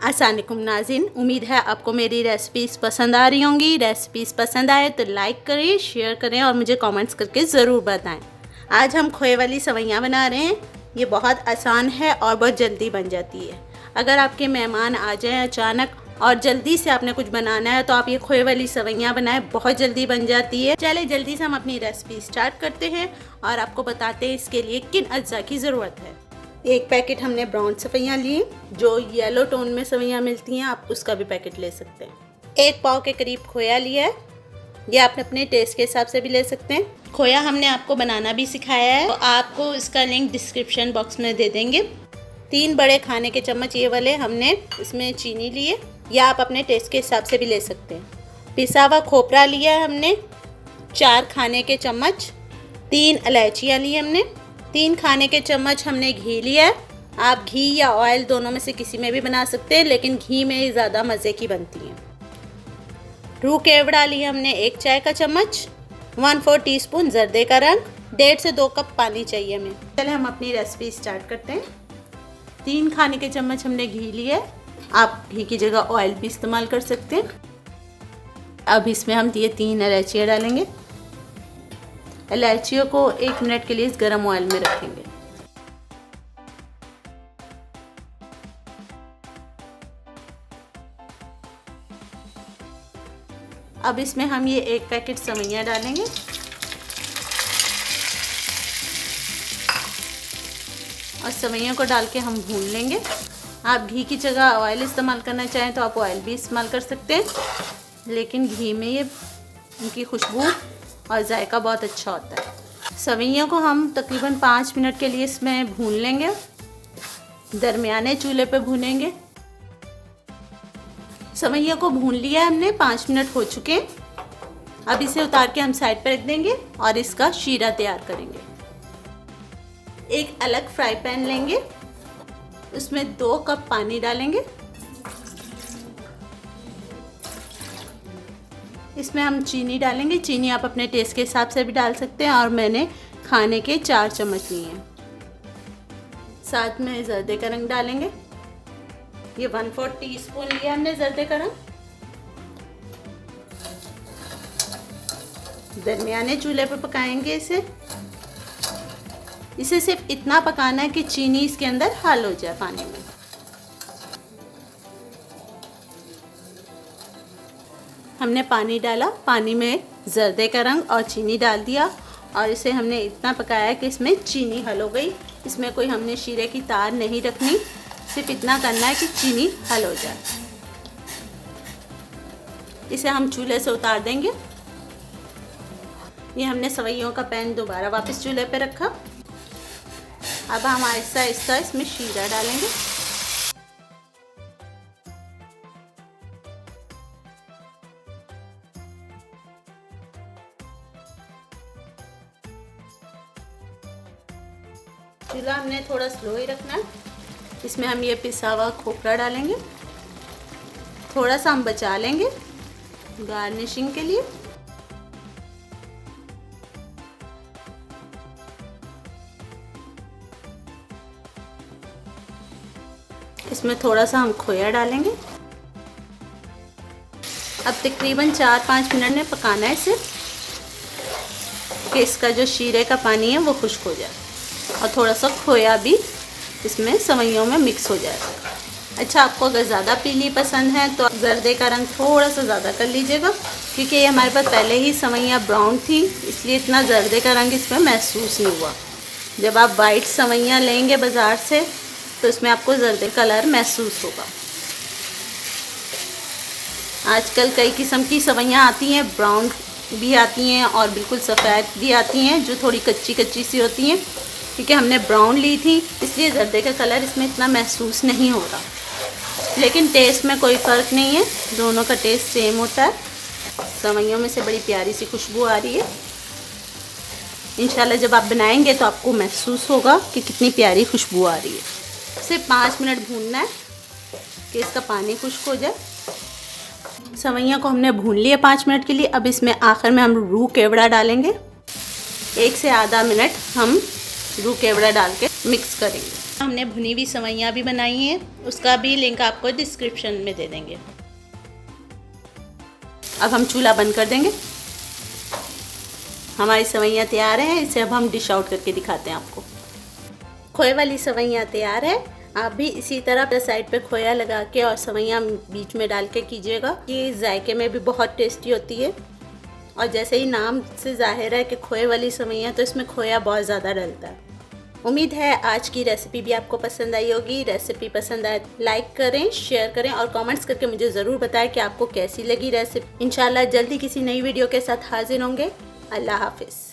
अस्सलामुअलैकुम नाज़रीन, उम्मीद है आपको मेरी रेसिपीज़ पसंद आ रही होंगी। रेसिपीज़ पसंद आए तो लाइक करें, शेयर करें और मुझे कमेंट्स करके ज़रूर बताएं। आज हम खोए वाली सेवइयाँ बना रहे हैं। ये बहुत आसान है और बहुत जल्दी बन जाती है। अगर आपके मेहमान आ जाएं अचानक और जल्दी से आपने कुछ बनाना है तो आप ये खोए वाली सेवइयाँ बनाएं, बहुत जल्दी बन जाती है। चले जल्दी से हम अपनी रेसिपी स्टार्ट करते हैं और आपको बताते हैं इसके लिए किन अज्जा की ज़रूरत है। एक पैकेट हमने ब्राउन सेवइयाँ लिए, जो येलो टोन में सेवइयाँ मिलती हैं आप उसका भी पैकेट ले सकते हैं। एक पाव के करीब खोया लिया है, ये आप अपने टेस्ट के हिसाब से भी ले सकते हैं। खोया हमने आपको बनाना भी सिखाया है, तो आपको इसका लिंक डिस्क्रिप्शन बॉक्स में दे देंगे। 3 बड़े खाने के चम्मच ये वाले हमने इसमें चीनी लिए, या आप अपने टेस्ट के हिसाब से भी ले सकते हैं। पिसा हुआ खोपरा लिया है हमने 4 खाने के चम्मच। 3 इलायचियाँ ली हमने। 3 खाने के चम्मच हमने घी लिया है। आप घी या ऑयल दोनों में से किसी में भी बना सकते हैं, लेकिन घी में ज़्यादा मज़े की बनती हैं। रूह केवड़ा लिया हमने 1 चाय का चम्मच। 1/4 टीस्पून जर्दे का रंग। 1.5 से 2 कप पानी चाहिए हमें। चले हम अपनी रेसिपी स्टार्ट करते हैं। 3 खाने के चम्मच हमने घी लिया है, आप घी की जगह ऑयल भी इस्तेमाल कर सकते हैं। अब इसमें हम ये 3 इलायचियाँ डालेंगे। इलायचियों को 1 मिनट के लिए इस गर्म ऑयल में रखेंगे। अब इसमें हम ये 1 पैकेट सेवइयाँ डालेंगे और सेवइयों को डाल के हम भून लेंगे। आप घी की जगह ऑयल इस्तेमाल करना चाहें तो आप ऑयल भी इस्तेमाल कर सकते हैं, लेकिन घी में ये इनकी खुशबू और जायका बहुत अच्छा होता है। सेवइयों को हम तकरीबन 5 मिनट के लिए इसमें भून लेंगे। दरमियाने चूल्हे पे भूनेंगे। सेवइयों को भून लिया हमने, 5 मिनट हो चुके हैं। अब इसे उतार के हम साइड पर रख देंगे और इसका शीरा तैयार करेंगे। एक अलग फ्राई पैन लेंगे, उसमें 2 कप पानी डालेंगे। इसमें हम चीनी डालेंगे। चीनी आप अपने टेस्ट के हिसाब से भी डाल सकते हैं और मैंने खाने के 4 चम्मच लिए हैं। साथ में जर्दे का रंग डालेंगे। ये 1/4 टीस्पून लिया हमने जर्दे का रंग। दरमियाने चूल्हे पर पकाएंगे इसे सिर्फ इतना पकाना है कि चीनी इसके अंदर हल हो जाए पानी में। हमने पानी डाला, पानी में जर्दे का रंग और चीनी डाल दिया और इसे हमने इतना पकाया कि इसमें चीनी हल हो गई। इसमें कोई हमने शीरे की तार नहीं रखनी, सिर्फ इतना करना है कि चीनी हल हो जाए। इसे हम चूल्हे से उतार देंगे। ये हमने सेवइयों का पैन दोबारा वापस चूल्हे पे रखा। अब हम आहिस्ता आहिस्ता इसमें शीरा डालेंगे। चूल्हा हमने थोड़ा स्लो ही रखना है। इसमें हम ये पिसा हुआ खोपरा डालेंगे। थोड़ा सा हम बचा लेंगे गार्निशिंग के लिए। इसमें थोड़ा सा हम खोया डालेंगे। अब तकरीबन 4-5 मिनट में पकाना है इसे, कि इसका जो शीरे का पानी है वो खुश्क हो जाए और थोड़ा सा खोया भी इसमें सेवइयों में मिक्स हो जाएगा। अच्छा, आपको अगर ज़्यादा पीली पसंद है तो जर्दे का रंग थोड़ा सा ज़्यादा कर लीजिएगा, क्योंकि ये हमारे पास पहले ही सेवइयाँ ब्राउन थी, इसलिए इतना जर्दे का रंग इसमें महसूस नहीं हुआ। जब आप वाइट सेवइयाँ लेंगे बाज़ार से तो इसमें आपको जर्दे कलर महसूस होगा। आजकल कई किस्म की सेवइयाँ आती हैं, ब्राउन भी आती हैं और बिल्कुल सफ़ेद भी आती हैं, जो थोड़ी कच्ची कच्ची सी होती हैं। क्योंकि हमने ब्राउन ली थी इसलिए जर्दे का कलर इसमें इतना महसूस नहीं होगा, लेकिन टेस्ट में कोई फ़र्क नहीं है, दोनों का टेस्ट सेम होता है। सेवइयों में से बड़ी प्यारी सी खुशबू आ रही है। इंशाल्लाह जब आप बनाएंगे तो आपको महसूस होगा कि कितनी प्यारी खुशबू आ रही है। सिर्फ 5 मिनट भूनना है कि इसका पानी खुश्क हो जाए। सेवइयों को हमने भून लिया 5 मिनट के लिए। अब इसमें आखिर में हम रूह केवड़ा डालेंगे। 1 से आधा मिनट हम रूह केवड़ा डाल के मिक्स करेंगे। हमने भुनी हुई सेवइयाँ भी बनाई हैं, उसका भी लिंक आपको डिस्क्रिप्शन में दे देंगे। अब हम चूल्हा बंद कर देंगे। हमारी सेवइयाँ तैयार हैं, इसे अब हम डिश आउट करके दिखाते हैं आपको। खोए वाली सेवइयाँ तैयार है। आप भी इसी तरह अपने साइड पे खोया लगा के और सेवइयाँ बीच में डाल के कीजिएगा। ये जायके में भी बहुत टेस्टी होती है और जैसे ही नाम से जाहिर है कि खोए वाली सेवइयाँ, तो इसमें खोया बहुत ज़्यादा डलता है। उम्मीद है आज की रेसिपी भी आपको पसंद आई होगी। रेसिपी पसंद आए लाइक करें, शेयर करें और कमेंट्स करके मुझे ज़रूर बताएं कि आपको कैसी लगी रेसिपी। इंशाल्लाह जल्दी किसी नई वीडियो के साथ हाजिर होंगे। अल्लाह हाफिज़।